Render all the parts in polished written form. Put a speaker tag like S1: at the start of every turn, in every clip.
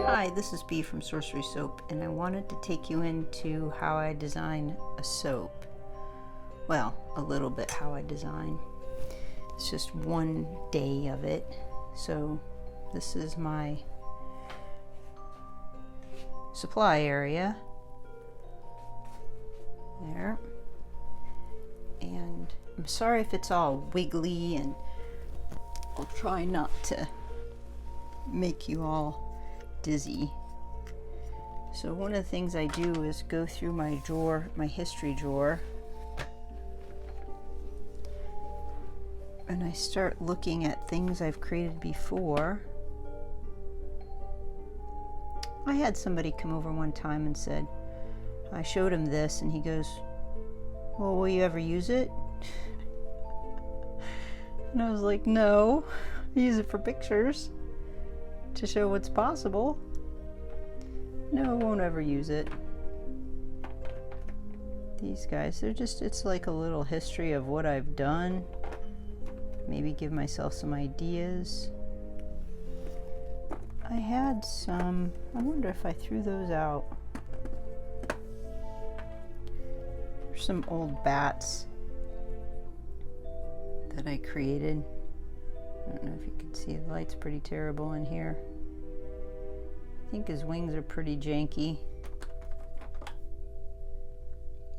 S1: Hi, this is B from Sorcery Soap, and I wanted to take you into how I design a soap. Well, a little bit how I design. It's just one day of it. So this is my supply area. There. And I'm sorry if it's all wiggly, and I'll try not to make you all dizzy. So one of the things I do is go through my drawer, my history drawer, and I start looking at things I've created before. I had somebody come over one time and said, I showed him this, and he goes, well, will you ever use it? And I was like, no, I use it for pictures to show what's possible. No, I won't ever use it. These guys, they're just, it's like a little history of what I've done. Maybe give myself some ideas. I had some, I wonder if I threw those out. There's some old bats that I created. I don't know if you can see, the light's pretty terrible in here. I think his wings are pretty janky.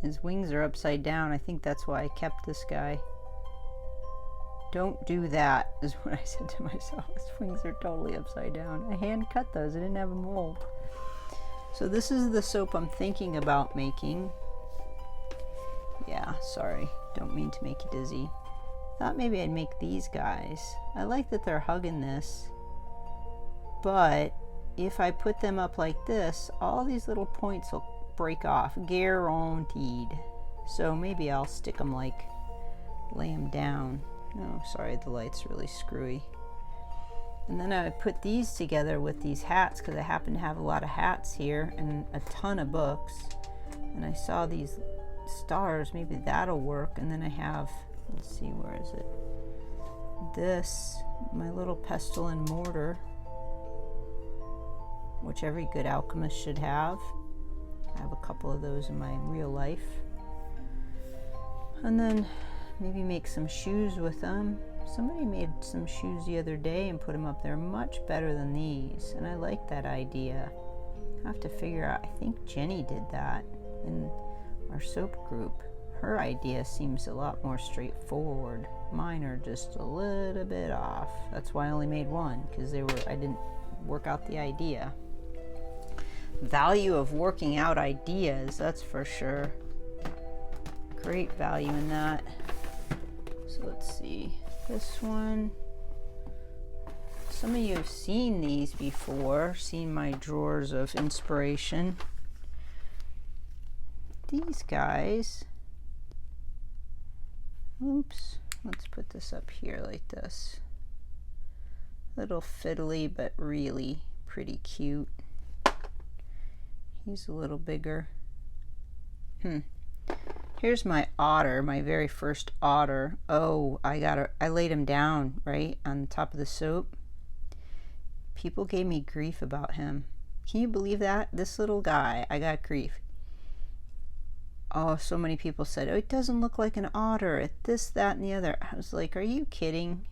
S1: His wings are upside down. I think that's why I kept this guy. Don't do that, is what I said to myself. His wings are totally upside down. I hand cut those. I didn't have a mold. So this is the soap I'm thinking about making. Yeah, sorry. Don't mean to make you dizzy. Thought maybe I'd make these guys. I like that they're hugging this, but if I put them up like this, all these little points will break off, guaranteed. So maybe I'll stick them like, lay them down. No, sorry, the light's really screwy. And then I would put these together with these hats, because I happen to have a lot of hats here and a ton of books. And I saw these stars, maybe that'll work. And then I have, let's see, where is it? This, my little pestle and mortar, which every good alchemist should have. I have a couple of those in my real life. And then maybe make some shoes with them. Somebody made some shoes the other day and put them up there, much better than these, and I like that idea. I have to figure out, I think Jenny did that in our soap group. Her idea seems a lot more straightforward. Mine are just a little bit off. That's why I only made one, because I didn't work out the idea. Value of working out ideas, that's for sure. Great value in that. So let's see, this one. Some of you have seen these before, seen my drawers of inspiration. These guys, oops, let's put this up here like this. Little fiddly, but really pretty cute. He's a little bigger. Here's my otter, my very first otter. Oh, I laid him down right on top of the soap. People gave me grief about him. Can you believe that? This little guy, I got grief. Oh, so many people said, oh, it doesn't look like an otter. It this, that, and the other. I was like, are you kidding?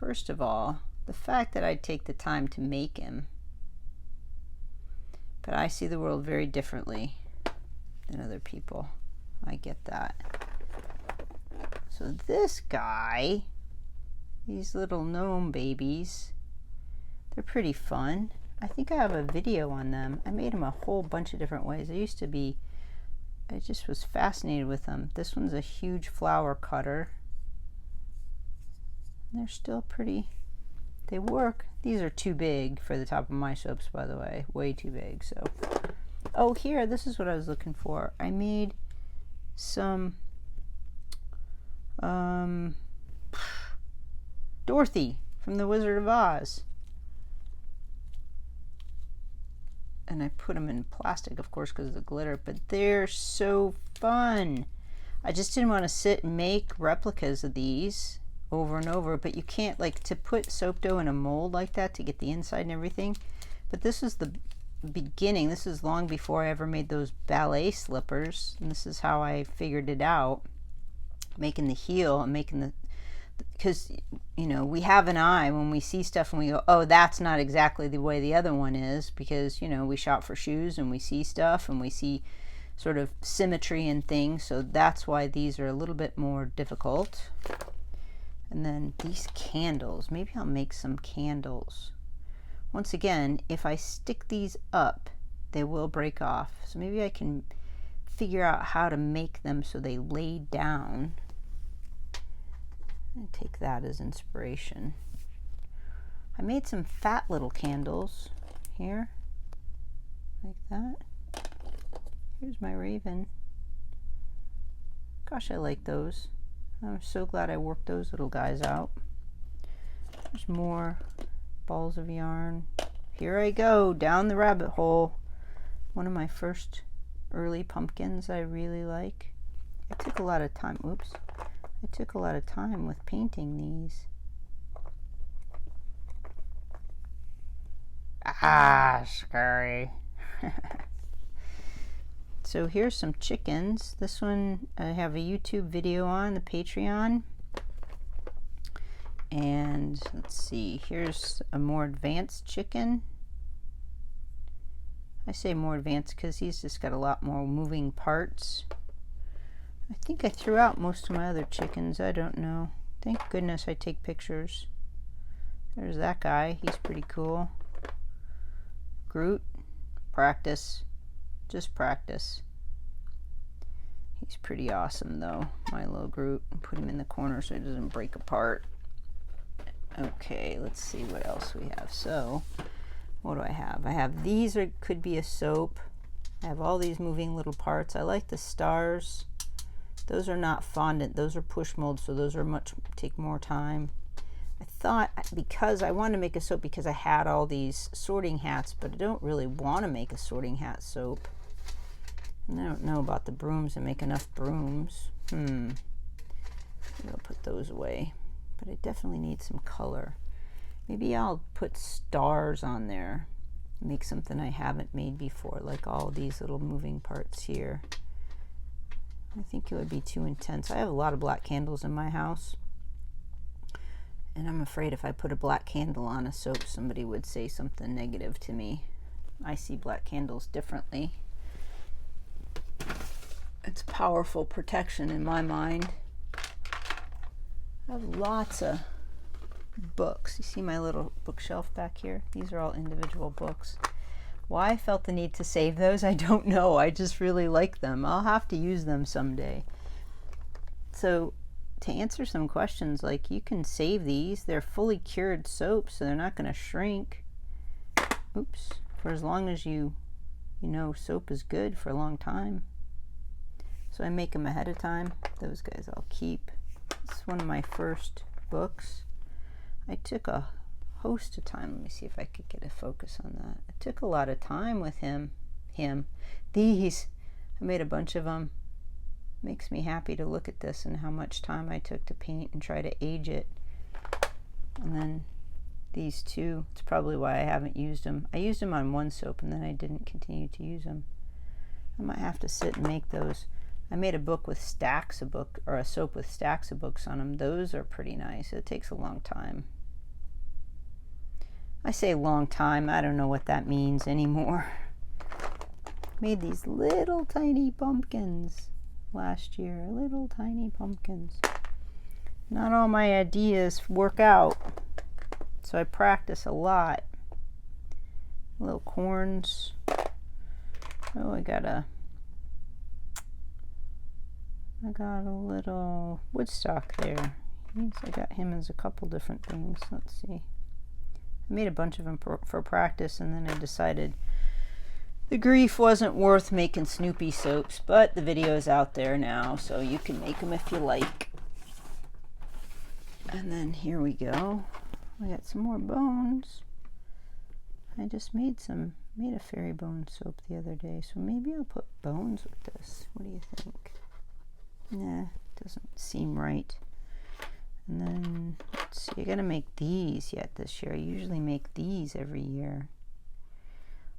S1: First of all, the fact that I'd take the time to make him. But I see the world very differently than other people. I get that. So this guy, these little gnome babies, they're pretty fun. I think I have a video on them. I made them a whole bunch of different ways. I just was fascinated with them. This one's a huge flower cutter. They're still pretty. They work. These are too big for the top of my soaps, by the way. Way too big. So, oh, here, this is what I was looking for. I made some Dorothy from The Wizard of Oz. And I put them in plastic, of course, because of the glitter, but they're so fun. I just didn't want to sit and make replicas of these over and over, but you can't, like, to put soap dough in a mold like that to get the inside and everything. But this is the beginning. This is long before I ever made those ballet slippers, and this is how I figured it out, making the heel and making the, because, you know, we have an eye when we see stuff and we go, oh, that's not exactly the way the other one is, because, you know, we shop for shoes and we see stuff and we see sort of symmetry and things. So that's why these are a little bit more difficult. And then these candles, maybe I'll make some candles. Once again, if I stick these up, they will break off. So maybe I can figure out how to make them so they lay down. And take that as inspiration. I made some fat little candles here, like that. Here's my raven. Gosh, I like those. I'm so glad I worked those little guys out. There's more balls of yarn. Here I go down the rabbit hole. One of my first early pumpkins I really like. I took a lot of time. Oops. I took a lot of time with painting these. Ah, scary. So here's some chickens. This one I have a YouTube video on, the Patreon. And let's see, here's a more advanced chicken. I say more advanced because he's just got a lot more moving parts. I think I threw out most of my other chickens. I don't know. Thank goodness I take pictures. There's that guy. He's pretty cool. Groot. Practice. Just practice. He's pretty awesome though. My little Groot. Put him in the corner so he doesn't break apart. Okay, let's see what else we have. So, what do I have? I have these could be a soap. I have all these moving little parts. I like the stars. Those are not fondant. Those are push molds, so those are take more time. I thought, because I wanted to make a soap because I had all these sorting hats, but I don't really want to make a sorting hat soap. And I don't know about the brooms and make enough brooms. Maybe I'll put those away. But I definitely need some color. Maybe I'll put stars on there. Make something I haven't made before, like all these little moving parts here. I think it would be too intense. I have a lot of black candles in my house. And I'm afraid if I put a black candle on a soap, somebody would say something negative to me. I see black candles differently. It's powerful protection in my mind. I have lots of books. You see my little bookshelf back here? These are all individual books. Why I felt the need to save those, I don't know. I just really like them. I'll have to use them someday. So to answer some questions, like, you can save these. They're fully cured soaps, so they're not going to shrink. Oops. For as long as you know soap is good for a long time. So I make them ahead of time. Those guys I'll keep. This is one of my first books. I took a host of time. Let me see if I could get a focus on that. I took a lot of time with him. These, I made a bunch of them. Makes me happy to look at this and how much time I took to paint and try to age it. And then these two, it's probably why I haven't used them. I used them on one soap and then I didn't continue to use them. I might have to sit and make those. I made a book with stacks of books, or a soap with stacks of books on them. Those are pretty nice. It takes a long time. I say long time, I don't know what that means anymore. Made these little tiny pumpkins last year. Little tiny pumpkins. Not all my ideas work out, so I practice a lot. Little corns. Oh, I got a little Woodstock there. I got him as a couple different things. Let's see. I made a bunch of them for practice, and then I decided the grief wasn't worth making Snoopy soaps, but the video is out there now, so you can make them if you like. And then here we go. I got some more bones. I just made a fairy bone soap the other day, so maybe I'll put bones with this. What do you think? Nah, doesn't seem right. And then, let's see, I gotta make these yet this year. I usually make these every year.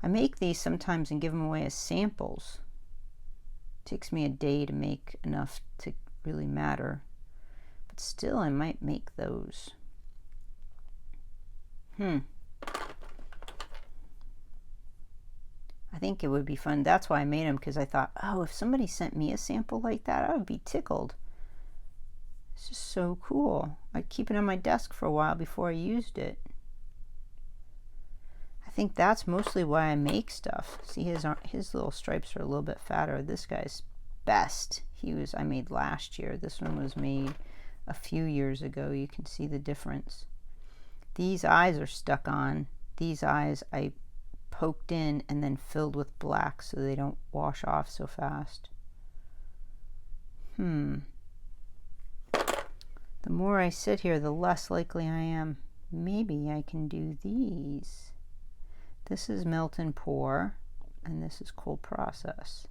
S1: I make these sometimes and give them away as samples. It takes me a day to make enough to really matter. But still, I might make those. I think it would be fun. That's why I made them, because I thought, oh, if somebody sent me a sample like that, I would be tickled. It's just so cool. I'd keep it on my desk for a while before I used it. I think that's mostly why I make stuff. See, his little stripes are a little bit fatter. This guy's best. I made last year. This one was made a few years ago. You can see the difference. These eyes are stuck on. These eyes I poked in and then filled with black so they don't wash off so fast. The more I sit here, the less likely I am. Maybe I can do these. This is melt and pour, and this is cold process.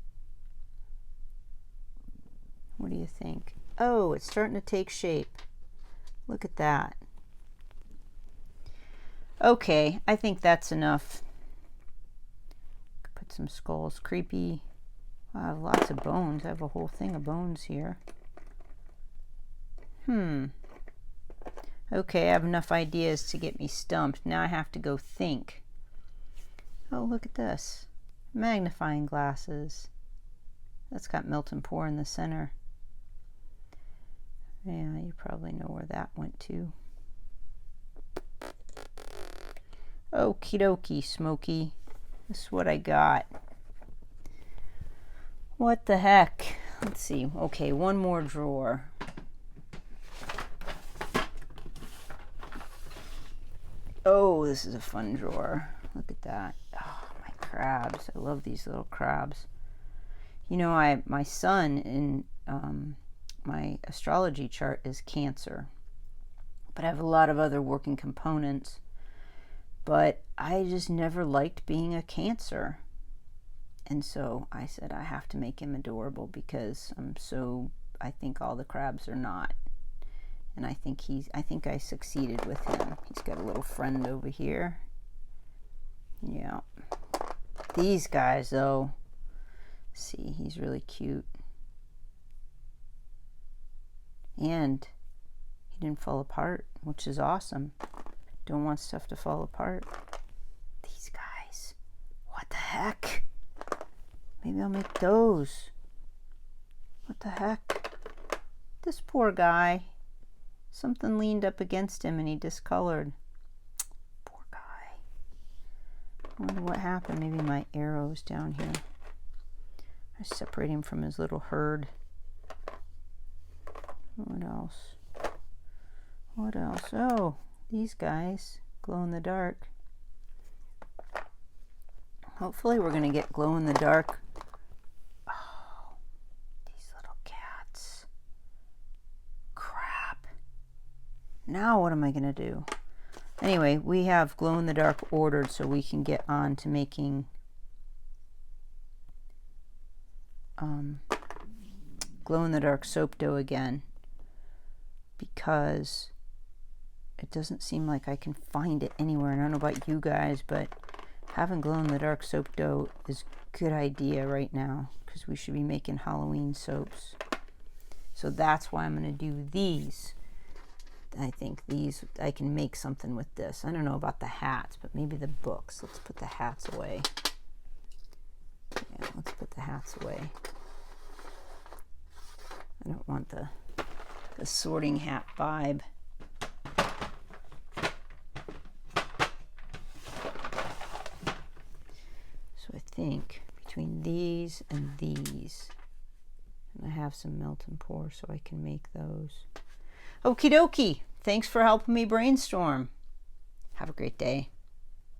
S1: What do you think? Oh, it's starting to take shape. Look at that. Okay, I think that's enough. Put some skulls. Creepy. I have lots of bones. I have a whole thing of bones here. Okay, I have enough ideas to get me stumped. Now I have to go think. Oh, look at this. Magnifying glasses. That's got melt and pour in the center. Yeah, you probably know where that went to. Okie dokie, Smokey. This is what I got. What the heck? Let's see. Okay, one more drawer. Oh, this is a fun drawer. Look at that. Oh, my crabs. I love these little crabs. You know, my sun in my astrology chart is Cancer. But I have a lot of other working components. But I just never liked being a Cancer. And so I said I have to make him adorable because I think all the crabs are not. And I think I succeeded with him. He's got a little friend over here. Yeah. These guys, though, see, he's really cute. And he didn't fall apart, which is awesome. Don't want stuff to fall apart. These guys. What the heck? Maybe I'll make those. What the heck? This poor guy. Something leaned up against him and he discolored. Poor guy. I wonder what happened. Maybe my arrow's down here. I separate him from his little herd. What else? What else? Oh, these guys. Glow in the dark. Hopefully we're going to get glow in the dark. Oh, these little cats. Crap. Now what am I going to do? Anyway, we have glow in the dark ordered so we can get on to making glow in the dark soap dough again, because it doesn't seem like I can find it anywhere. And I don't know about you guys, but having glow in the dark soap dough is a good idea right now because we should be making Halloween soaps. So that's why I'm going to do these. I think these, I can make something with this. I don't know about the hats, but maybe the books. Let's put the hats away. Yeah, let's put the hats away. I don't want the sorting hat vibe. So I think between these and these, and I have some melt and pour so I can make those. Okie dokie. Thanks for helping me brainstorm. Have a great day.